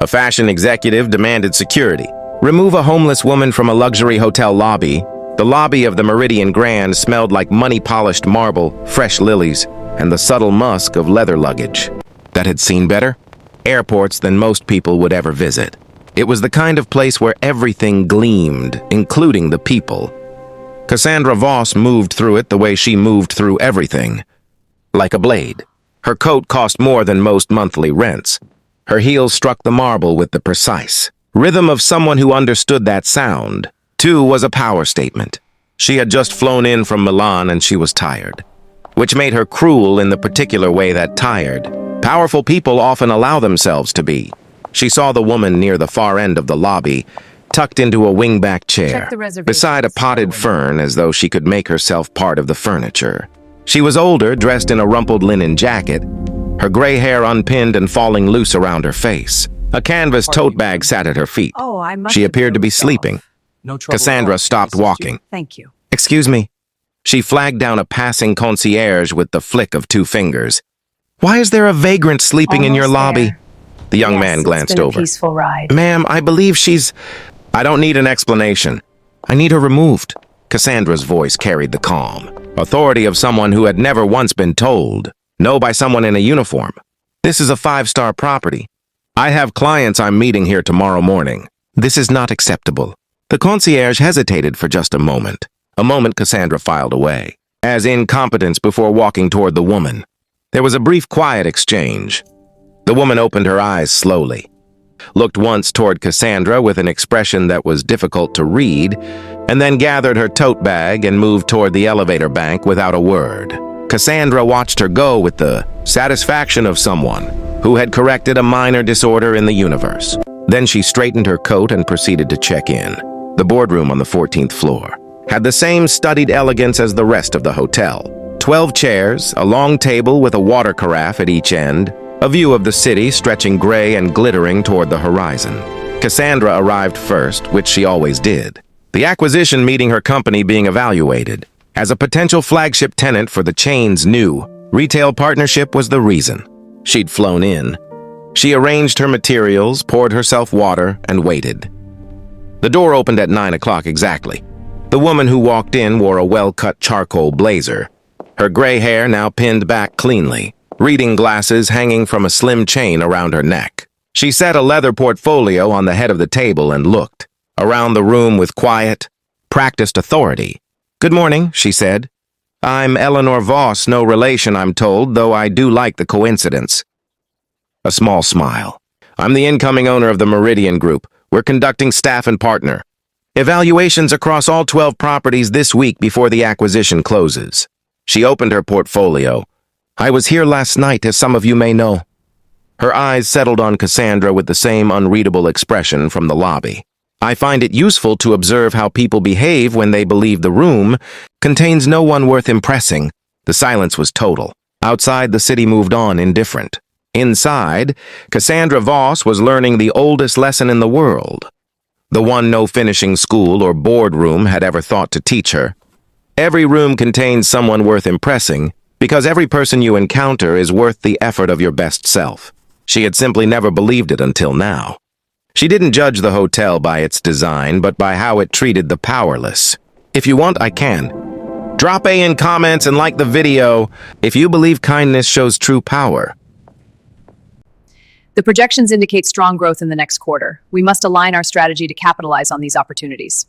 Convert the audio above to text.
A fashion executive demanded security. Remove a homeless woman from a luxury hotel lobby. The lobby of the Meridian Grand smelled like money-polished marble, fresh lilies, and the subtle musk of leather luggage that had seen better airports than most people would ever visit. It was the kind of place where everything gleamed, including the people. Cassandra Voss moved through it the way she moved through everything, like a blade. Her coat cost more than most monthly rents. Her heels struck the marble with the precise rhythm of someone who understood that sound. Two was a power statement. She had just flown in from Milan and she was tired, which made her cruel in the particular way that tired powerful people often allow themselves to be. She saw the woman near the far end of the lobby, tucked into a wingback chair, beside a potted fern as though she could make herself part of the furniture. She was older, dressed in a rumpled linen jacket, her gray hair unpinned and falling loose around her face. A canvas tote bag sat at her feet. She appeared to be sleeping. Cassandra stopped walking. Thank you. "Excuse me." She flagged down a passing concierge with the flick of two fingers. "Why is there a vagrant sleeping in your lobby?" The young man glanced over. Peaceful ride. "Ma'am, I believe she's—" "I don't need an explanation. I need her removed." Cassandra's voice carried the calm authority of someone who had never once been told no by someone in a uniform. "This is a 5-star property. I have clients I'm meeting here tomorrow morning. This is not acceptable." The concierge hesitated for just a moment Cassandra filed away, as incompetence before walking toward the woman. There was a brief quiet exchange. The woman opened her eyes slowly, looked once toward Cassandra with an expression that was difficult to read, and then gathered her tote bag and moved toward the elevator bank without a word. Cassandra watched her go with the satisfaction of someone who had corrected a minor disorder in the universe. Then she straightened her coat and proceeded to check in. The boardroom on the 14th floor had the same studied elegance as the rest of the hotel. 12 chairs, a long table with a water carafe at each end, a view of the city stretching gray and glittering toward the horizon. Cassandra arrived first, which she always did. The acquisition meeting her company being evaluated. As a potential flagship tenant for the chain's new retail partnership was the reason. She'd flown in. She arranged her materials, poured herself water, and waited. The door opened at 9 o'clock exactly. The woman who walked in wore a well-cut charcoal blazer, her gray hair now pinned back cleanly, reading glasses hanging from a slim chain around her neck. She set a leather portfolio on the head of the table and looked around the room with quiet, practiced authority. "Good morning," she said. "I'm Eleanor Voss, no relation, I'm told, though I do like the coincidence." A small smile. "I'm the incoming owner of the Meridian Group. We're conducting staff and partner evaluations across all 12 properties this week before the acquisition closes." She opened her portfolio. "I was here last night, as some of you may know." Her eyes settled on Cassandra with the same unreadable expression from the lobby. "I find it useful to observe how people behave when they believe the room contains no one worth impressing." The silence was total. Outside, the city moved on indifferent. Inside, Cassandra Voss was learning the oldest lesson in the world, the one no finishing school or boardroom had ever thought to teach her. Every room contains someone worth impressing, because every person you encounter is worth the effort of your best self. She had simply never believed it until now. She didn't judge the hotel by its design, but by how it treated the powerless. If you want, I can. Drop A in comments and like the video if you believe kindness shows true power. The projections indicate strong growth in the next quarter. We must align our strategy to capitalize on these opportunities.